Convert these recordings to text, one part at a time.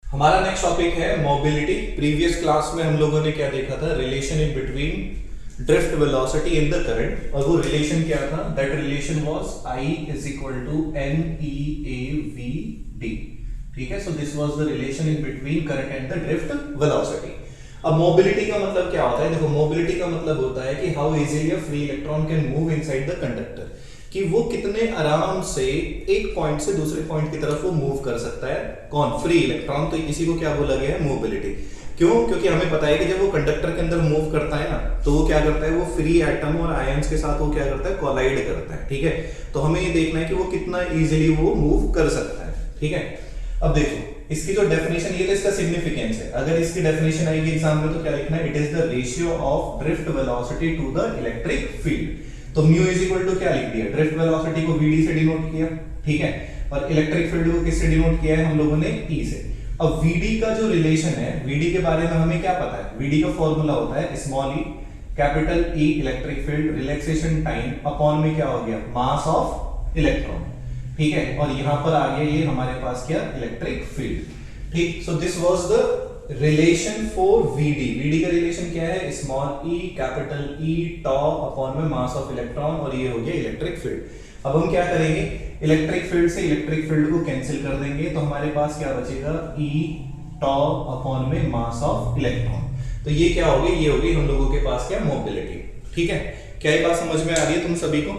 हमारा next topic है mobility. Previous class में हम लोगों ने क्या देखा था, relation in between drift velocity in the current, और वो रिलेशन क्या था, that relation was I is equal to NEAVD। ठीक है, so this was the relation in between current and the drift velocity. अब मोबिलिटी का मतलब क्या होता है, देखो मोबिलिटी का मतलब होता है कि how easily a free electron can move inside the conductor, कि वो कितने आराम से एक पॉइंट से दूसरे पॉइंट की तरफ वो मूव कर सकता है, कौन, फ्री इलेक्ट्रॉन। तो इसी को क्या बोला गया है, मोबिलिटी। क्यों? क्योंकि हमें पता है कि जब वो कंडक्टर के अंदर मूव करता है ना, तो वो क्या करता है, वो फ्री एटम और आयंस के साथ वो क्या करता है, कोलाइड करता है। ठीक है, तो हमें ये देखना है कि वो कितना इजीली वो मूव कर सकता है। ठीक है, अब देखो इसकी जो डेफिनेशन, ये तो इसका सिग्निफिकेंस है। अगर इसकी डेफिनेशन आएगी एग्जाम में तो क्या लिखना है, it is the ratio of drift velocity to the electric field. तो म्यू इज इक्वल टू क्या लिख दिया, ड्रिफ्ट वेलोसिटी को vd से डिनोट किया। ठीक है, और इलेक्ट्रिक फील्ड को किससे डिनोट किया है हम लोगों ने, E से। अब vd का जो रिलेशन है, vd के बारे में हमें क्या पता है, vd का फॉर्मूला होता है small e capital E electric field relaxation time upon में क्या हो गया, मास ऑफ इलेक्ट्रॉन। ठीक है, और यहां पर आ गया ये हमारे पास क्या, इलेक्ट्रिक फील्ड। ठीक, सो this was the relation for vd। vd का रिलेशन क्या है, small e capital E tau upon में मास ऑफ इलेक्ट्रॉन, और ये हो गया इलेक्ट्रिक फील्ड। अब हम क्या करेंगे, इलेक्ट्रिक फील्ड से इलेक्ट्रिक फील्ड को कैंसिल कर देंगे, तो हमारे पास क्या बचेगा, E टॉ अपॉन में मास ऑफ इलेक्ट्रॉन। तो ये क्या होगी, ये होगी हम लोगों के पास क्या, मोबिलिटी। ठीक है, क्या ये बात समझ में आ रही है तुम सभी को?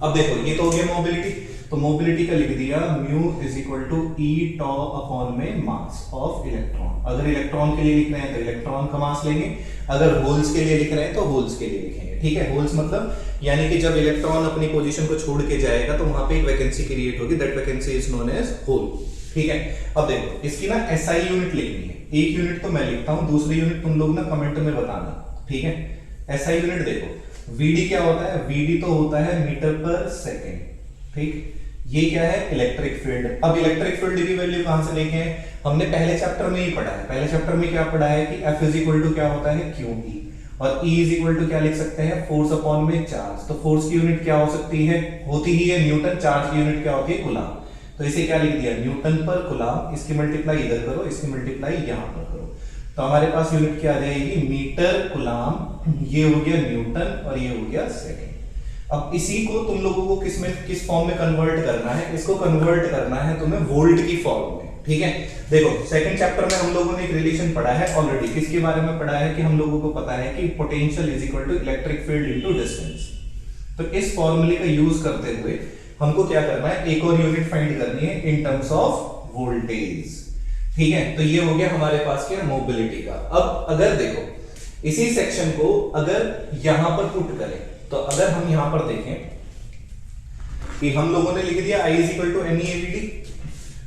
अब देखो ये तो हो गया मोबिलिटी, तो मोबिलिटी का लिख दिया mu is equal to E tau upon में मास ऑफ इलेक्ट्रॉन। अगर इलेक्ट्रॉन के लिए लिख रहे हैं तो इलेक्ट्रॉन का मास लेंगे, अगर होल्स के लिए लिख रहे हैं तो होल्स के लिए लिखेंगे। ठीक है, होल्स मतलब यानी कि जब इलेक्ट्रॉन अपनी पोजीशन को छोड़ के जाएगा तो वहां पे एक वैकेंसी क्रिएट होगी, that vacancy is known as hole. ठीक है, अब देखो इसकी ना SI यूनिट लिखनी है। एक यूनिट तो मैं लिखता हूं, दूसरी यूनिट तुम लोग ना कमेंट में बताना। ठीक है, SI यूनिट देखो, VD क्या होता है, VD तो होता है मीटर पर सेकेंड। ठीक, ये क्या है, इलेक्ट्रिक फील्ड। अब इलेक्ट्रिक फील्ड की वैल्यू कहां से लेके हैं, हमने पहले चैप्टर में ही पढ़ा है। पहले चैप्टर में क्या पढ़ा है कि F इज इक्वल टू क्या होता है, QE, और E इज इक्वल टू क्या लिख सकते हैं, फोर्स अपॉन में चार्ज। तो फोर्स की यूनिट क्या हो सकती है, होती ही है न्यूटन, चार्ज की यूनिट क्या होती है, कूलाम। तो इसे क्या लिख दिया, न्यूटन पर कूलाम। इसकी मल्टीप्लाई इधर करो, इसकी मल्टीप्लाई यहां पर करो, तो हमारे पास यूनिट क्या आ जाएगी, मीटर कूलाम। ये हो गया न्यूटन और ये हो गया सेकेंड। अब इसी को तुम लोगों को किस फॉर्म में कन्वर्ट करना है, इसको कन्वर्ट करना है तुम्हें वोल्ट की फॉर्म में। ठीक है, देखो सेकंड चैप्टर में हम लोगों ने एक रिलेशन पढ़ा है ऑलरेडी। किसके बारे में पढ़ा है कि हम लोगों को पता है कि potential is equal to electric field into distance. तो इस फॉर्मूले का यूज करते हुए हमको क्या करना है, एक और यूनिट फाइंड करनी है इन टर्म्स ऑफ वोल्टेज। ठीक है, तो ये हो गया हमारे पास क्या, मोबिलिटी का। अब अगर देखो इसी सेक्शन को अगर यहां पर पुट करें, तो अगर हम यहां पर देखें कि हम लोगों ने लिख दिया I is equal to NEAVD,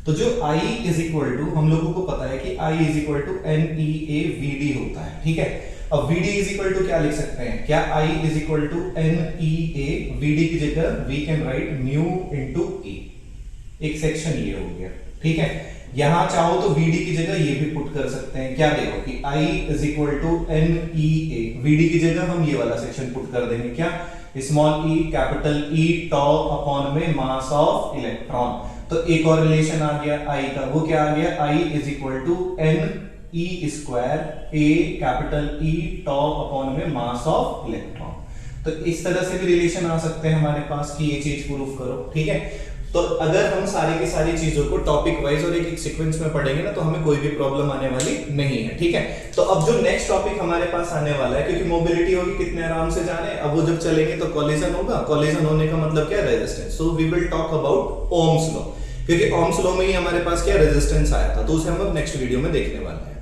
तो जो I इज इक्वल टू हम लोगों को पता है कि I is equal to NEAVD होता है। ठीक है, अब VD इज इक्वल टू क्या लिख सकते हैं, क्या I is equal to NEAVD की जगह we can write mu into E। एक सेक्शन ये हो गया। ठीक है, यहां चाहो तो VD की जगह ये भी पुट कर सकते हैं। क्या देखो कि I is equal to NEA, VD की जगह हम ये वाला सेक्शन पुट कर देंगे, क्या, small e capital E tau upon में मास ऑफ इलेक्ट्रॉन। तो एक और रिलेशन आ गया I का, वो क्या आ गया, I is equal to NE square A capital E tau upon में मास ऑफ इलेक्ट्रॉन। तो इस तरह से भी रिलेशन आ सकते हैं हमारे पास कि ये चीज प्रूफ करो। ठीक है, तो अगर हम सारी की सारी चीजों को टॉपिक वाइज और एक सीक्वेंस में पढ़ेंगे ना, तो हमें कोई भी प्रॉब्लम आने वाली नहीं है। ठीक है, तो अब जो नेक्स्ट टॉपिक हमारे पास आने वाला है, क्योंकि मोबिलिटी होगी कितने आराम से जाने, अब वो जब चलेंगे तो कॉलिजन होगा। कॉलिजन होने का मतलब क्या, resistance. So we will talk about Ohm's law, क्योंकि ओम्स लॉ में ही हमारे पास क्या रेजिस्टेंस आया था, तो उसे हम अब नेक्स्ट वीडियो में देखने वाले हैं।